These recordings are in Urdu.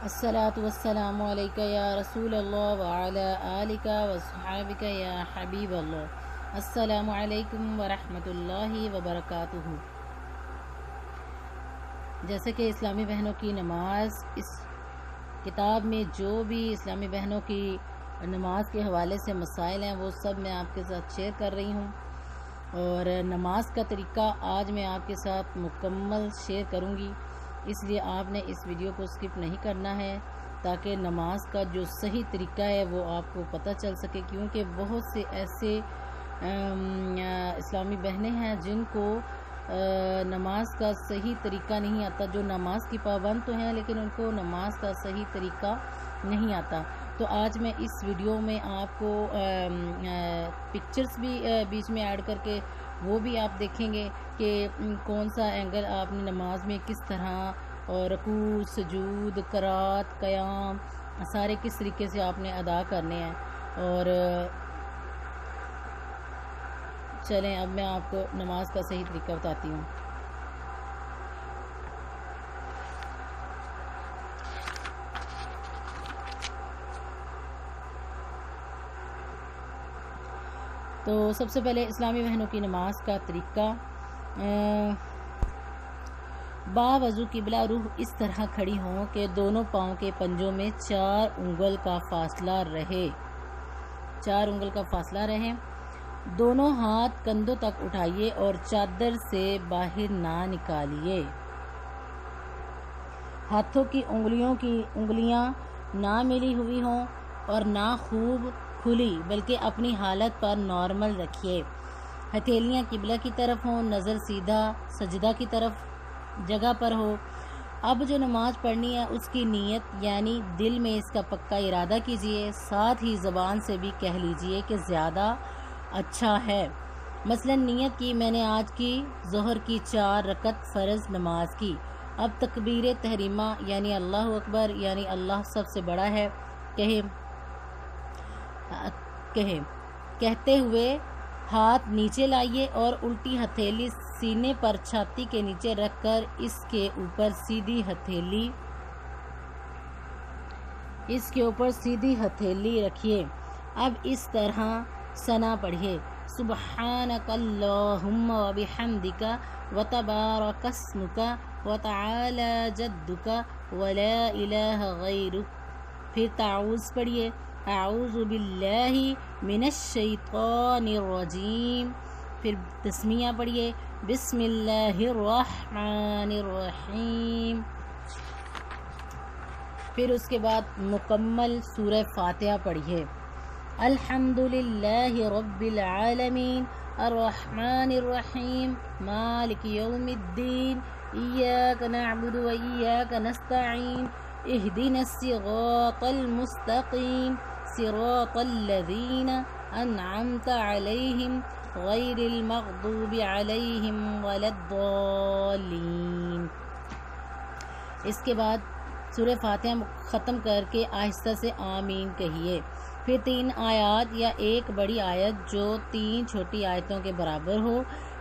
الصلاۃ والسلام علیکہ یا رسول اللہ وعلی آلکہ وصحابکہ یا حبیب اللہ۔ السلام علیکم ورحمۃ اللہ وبرکاتہ۔ جیسے کہ اسلامی بہنوں کی نماز، اس کتاب میں جو بھی اسلامی بہنوں کی نماز کے حوالے سے مسائل ہیں وہ سب میں آپ کے ساتھ شیئر کر رہی ہوں، اور نماز کا طریقہ آج میں آپ کے ساتھ مکمل شیئر کروں گی، اس لیے آپ نے اس ویڈیو کو سکپ نہیں کرنا ہے تاکہ نماز کا جو صحیح طریقہ ہے وہ آپ کو پتہ چل سکے، کیونکہ بہت سے ایسے اسلامی بہنیں ہیں جن کو نماز کا صحیح طریقہ نہیں آتا، جو نماز کی پابند تو ہیں لیکن ان کو نماز کا صحیح طریقہ نہیں آتا۔ تو آج میں اس ویڈیو میں آپ کو پکچرز بھی بیچ میں ایڈ کر کے وہ بھی آپ دیکھیں گے کہ کون سا اینگل آپ نے نماز میں کس طرح، اور رکوع، سجود، قرات، قیام سارے کس طریقے سے آپ نے ادا کرنے ہیں۔ اور چلیں اب میں آپ کو نماز کا صحیح طریقہ بتاتی ہوں۔ تو سب سے پہلے اسلامی بہنوں کی نماز کا طریقہ، باوضو قبلہ روح اس طرح کھڑی ہوں کہ دونوں پاؤں کے پنجوں میں 4 انگل کا فاصلہ رہے، 4 انگل کا فاصلہ رہے۔ دونوں ہاتھ کندھوں تک اٹھائیے اور چادر سے باہر نہ نکالیے۔ ہاتھوں کی انگلیاں نہ ملی ہوئی ہوں اور نہ خوب کھلی، بلکہ اپنی حالت پر نارمل رکھیے۔ ہتھیلیاں قبلہ کی طرف ہوں، نظر سیدھا سجدہ کی طرف جگہ پر ہو۔ اب جو نماز پڑھنی ہے اس کی نیت یعنی دل میں اس کا پکا ارادہ کیجئے، ساتھ ہی زبان سے بھی کہہ لیجئے کہ زیادہ اچھا ہے۔ مثلا نیت کی میں نے آج کی ظہر کی 4 رکعت فرض نماز کی، اب تکبیر تحریمہ یعنی اللہ اکبر یعنی اللہ سب سے بڑا ہے کہتے ہوئے ہاتھ نیچے لائیے اور الٹی ہتھیلی سینے پر چھاتی کے نیچے رکھ کر اس کے اوپر سیدھی ہتھیلی رکھیے۔ اب اس طرح ثنا پڑھیے، سبحانک اللہم وبحمدک وتبارک اسمک وتعالی جدک ولا الہ غیرک۔ پھر تعوذ پڑھیے، اعوذ باللہ من الشیطان الرجیم۔ پھر تسمیہ پڑھیے، بسم اللہ الرحمن الرحیم۔ پھر اس کے بعد مکمل سورہ فاتحہ پڑھیے، الحمدللہ رب العالمین الرحمن الرحیم مالک یوم الدین ایاک نعبد و ایاک نستعین اہدنا الصراط المستقیم صراط الذین انعمت علیہم غیر المغضوب علیہم ولا الضالین۔ اس کے بعد سورہ فاتحہ ختم کر کے آہستہ سے آمین کہیے۔ پھر 3 آیات یا ایک بڑی آیت جو 3 چھوٹی آیتوں کے برابر ہو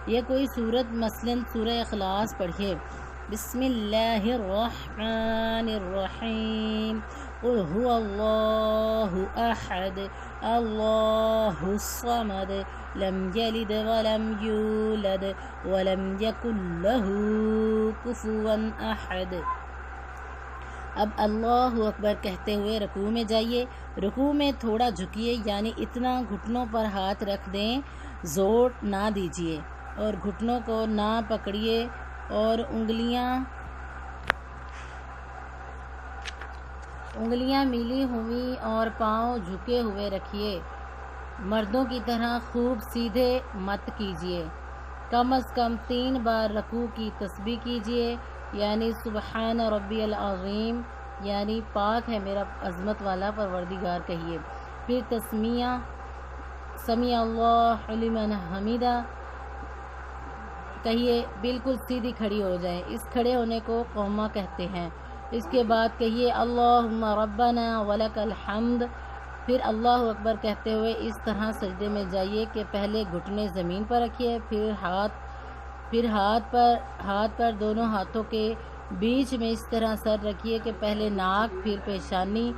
یا کوئی سورت، مثلا سورہ اخلاص پڑھیے، بسم اللہ الرحمن الرحیم قل هو اللہ احد اللہ الصمد لم یلد ولم یولد ولم یکن له کفوا احد۔ اب اللہ اکبر کہتے ہوئے رکوع میں جائیے، رکوع میں تھوڑا جھکیے یعنی اتنا گھٹنوں پر ہاتھ رکھ دیں، زور نہ دیجیے اور گھٹنوں کو نہ پکڑیے، اور انگلیاں میلی ہوئی اور پاؤں جھکے ہوئے رکھیے۔ مردوں کی طرح خوب سیدھے مت کیجیے۔ کم از کم 3 بار رکوع کی تسبیح کیجیے، یعنی سبحان ربی العظیم یعنی پاک ہے میرا عظمت والا پروردگار کہیے۔ پھر تسمیہ، سمیع اللہ لمن حمیدہ کہیے، بالکل سیدھی کھڑی ہو جائیں، اس کھڑے ہونے کو قومہ کہتے ہیں۔ اس کے بعد کہیے اللہم ربنا ولک الحمد۔ پھر اللہ اکبر کہتے ہوئے اس طرح سجدے میں جائیے کہ پہلے گھٹنے زمین پر رکھیے، پھر ہاتھ پر دونوں ہاتھوں کے بیچ میں اس طرح سر رکھیے کہ پہلے ناک پھر پیشانی،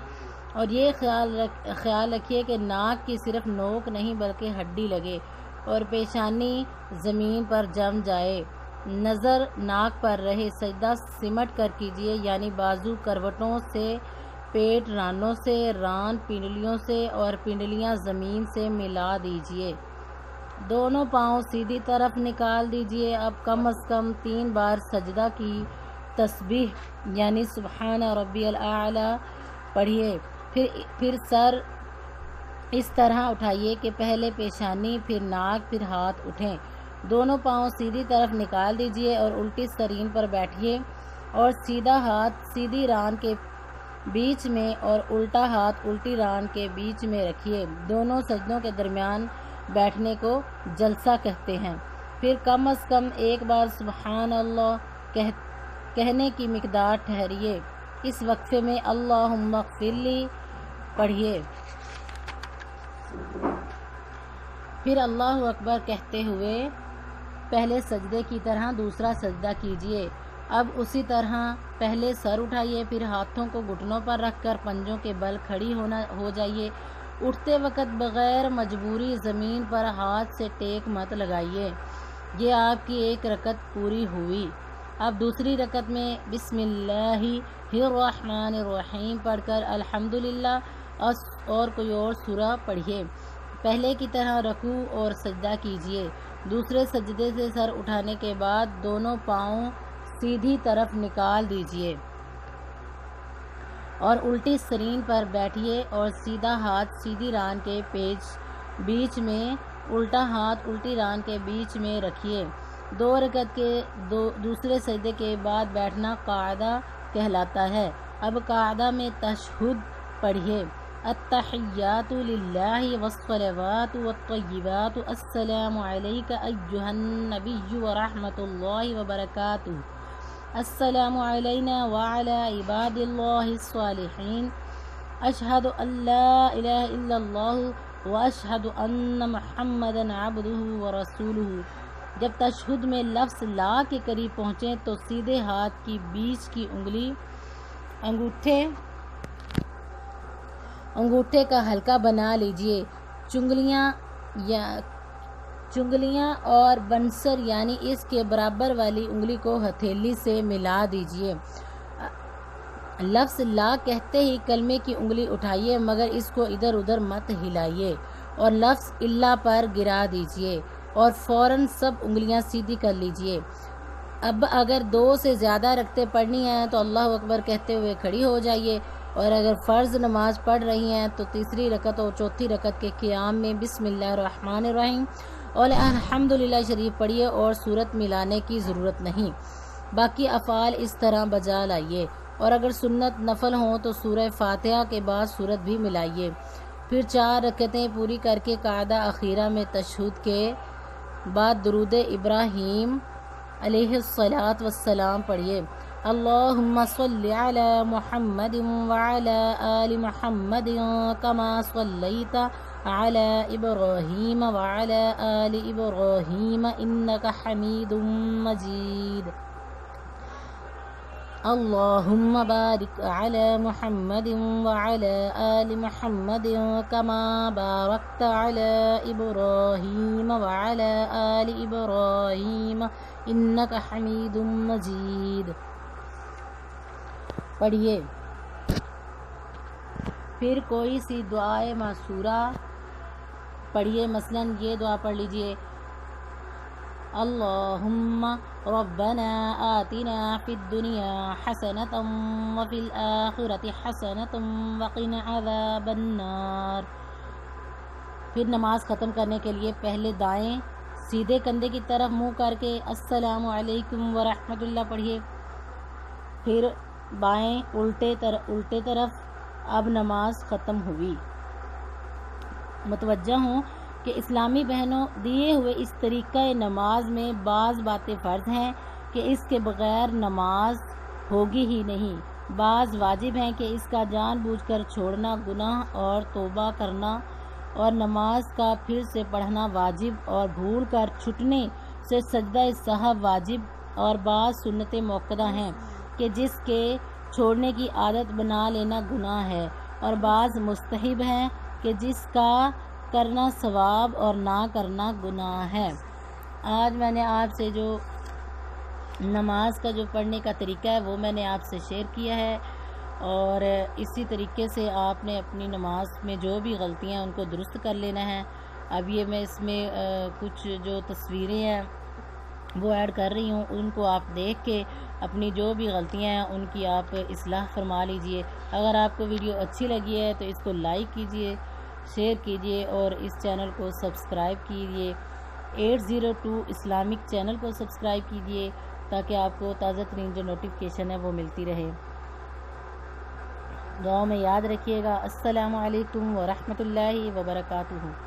اور یہ خیال رکھیے کہ ناک کی صرف نوک نہیں بلکہ ہڈی لگے اور پیشانی زمین پر جم جائے، نظر ناک پر رہے۔ سجدہ سمٹ کر کیجیے، یعنی بازو کروٹوں سے، پیٹ رانوں سے، ران پنڈلیوں سے اور پنڈلیاں زمین سے ملا دیجیے۔ دونوں پاؤں سیدھی طرف نکال دیجیے۔ اب کم از کم 3 بار سجدہ کی تسبیح یعنی سبحان ربی الاعلی پڑھیے۔ پھر سر اس طرح اٹھائیے کہ پہلے پیشانی پھر ناک پھر ہاتھ اٹھیں۔ دونوں پاؤں سیدھی طرف نکال دیجیے اور الٹی سرین پر بیٹھیے اور سیدھا ہاتھ سیدھی ران کے بیچ میں اور الٹا ہاتھ الٹی ران کے بیچ میں رکھیے۔ دونوں سجدوں کے درمیان بیٹھنے کو جلسہ کہتے ہیں۔ پھر کم از کم 1 بار سبحان اللہ کہنے کی مقدار ٹھہریے۔ اس وقفے میں اللہم اغفر لی پڑھیے۔ پھر اللہ اکبر کہتے ہوئے پہلے سجدے کی طرح دوسرا سجدہ کیجیے۔ اب اسی طرح پہلے سر اٹھائیے، پھر ہاتھوں کو گھٹنوں پر رکھ کر پنجوں کے بل کھڑی ہو جائیے۔ اٹھتے وقت بغیر مجبوری زمین پر ہاتھ سے ٹیک مت لگائیے۔ یہ آپ کی 1 رکعت پوری ہوئی۔ اب دوسری رکعت میں بسم اللہ الرحمن الرحیم پڑھ کر الحمدللہ اور کوئی اور سورہ پڑھیے۔ پہلے کی طرح رکوع اور سجدہ کیجیے۔ دوسرے سجدے سے سر اٹھانے کے بعد دونوں پاؤں سیدھی طرف نکال دیجیے اور الٹی سرین پر بیٹھیے اور سیدھا ہاتھ سیدھی ران کے بیچ میں، الٹا ہاتھ الٹی ران کے بیچ میں رکھیے۔ 2 رکعت کے دوسرے سجدے کے بعد بیٹھنا قاعدہ کہلاتا ہے۔ اب قاعدہ میں تشہد پڑھیے۔ التحیات للہ والصلوات والطیبات السلام علیک ایہا النبی ورحمۃ اللہ وبرکاتہ، السلام علینا وعلی عباد اللہ الصالحین، اشہد ان لا الہ الا اللہ واشہد ان محمدا عبدہ ورسولہ۔ جب تشہد میں لفظ لا کے قریب پہنچیں تو سیدھے ہاتھ کی بیچ کی انگلی انگوٹھے کا حلقہ بنا لیجیے۔ چنگلیاں اور بنسر یعنی اس کے برابر والی انگلی کو ہتھیلی سے ملا دیجیے۔ لفظ لا کہتے ہی کلمے کی انگلی اٹھائیے مگر اس کو ادھر ادھر مت ہلائیے اور لفظ اللہ پر گرا دیجیے اور فوراً سب انگلیاں سیدھی کر لیجیے۔ اب اگر 2 سے زیادہ رکعتیں پڑھنی ہیں تو اللہ اکبر کہتے ہوئے کھڑی ہو جائیے، اور اگر فرض نماز پڑھ رہی ہیں تو تیسری رکعت اور چوتھی رکعت کے قیام میں بسم اللہ الرحمن الرحیم اور الحمدللہ شریف پڑھیے اور سورت ملانے کی ضرورت نہیں۔ باقی افعال اس طرح بجا لائیے، اور اگر سنت نفل ہوں تو سورہ فاتحہ کے بعد سورت بھی ملائیے۔ پھر 4 رکعتیں پوری کر کے قاعدہ اخیرہ میں تشہد کے بعد درود ابراہیم علیہ الصلاۃ والسلام پڑھیے۔ اللہم صلی علی محمد وعلی آل محمد کما صلیت علی ابراہیم وعلی آل ابراہیم انک حمید مجید۔ اللہم بارک علی محمد وعلی آل محمد کما بارکت علی ابراہیم وعلی آل ابراہیم انک حمید مجید پڑھیے۔ پھر کوئی سی دعائے معصورہ پڑھیے، مثلاً یہ دعا پڑھ لیجئے: اللہم ربنا آتنا فی الدنیا حسنۃ وفی الآخرۃ حسنۃ وقنا عذاب النار۔ پھر نماز ختم کرنے کے لیے پہلے دائیں سیدھے کندھے کی طرف منہ کر کے السلام علیکم ورحمۃ اللہ پڑھیے، پھر بائیں الٹے طرف۔ اب نماز ختم ہوئی۔ متوجہ ہوں کہ اسلامی بہنوں، دیے ہوئے اس طریقہ نماز میں بعض باتیں فرض ہیں کہ اس کے بغیر نماز ہوگی ہی نہیں، بعض واجب ہیں کہ اس کا جان بوجھ کر چھوڑنا گناہ اور توبہ کرنا، اور نماز کا پھر سے پڑھنا واجب اور بھول کر چھٹنے سے سجدہ سہو واجب، اور بعض سنتیں موقدہ ہیں کہ جس کے چھوڑنے کی عادت بنا لینا گناہ ہے، اور بعض مستحب ہیں کہ جس کا کرنا ثواب اور نہ کرنا گناہ ہے۔ آج میں نے آپ سے جو نماز کا جو پڑھنے کا طریقہ ہے وہ میں نے آپ سے شیئر کیا ہے، اور اسی طریقے سے آپ نے اپنی نماز میں جو بھی غلطیاں ان کو درست کر لینا ہے۔ اب یہ میں اس میں کچھ جو تصویریں ہیں وہ ایڈ کر رہی ہوں، ان کو آپ دیکھ کے اپنی جو بھی غلطیاں ہیں ان کی آپ اصلاح فرما لیجئے۔ اگر آپ کو ویڈیو اچھی لگی ہے تو اس کو لائک کیجئے، شیئر کیجئے اور اس چینل کو سبسکرائب کیجئے۔ 802 اسلامک چینل کو سبسکرائب کیجئے تاکہ آپ کو تازہ ترین جو نوٹیفیکیشن ہے وہ ملتی رہے۔ دعاؤں میں یاد رکھیے گا۔ السلام علیکم ورحمۃ اللہ وبرکاتہ۔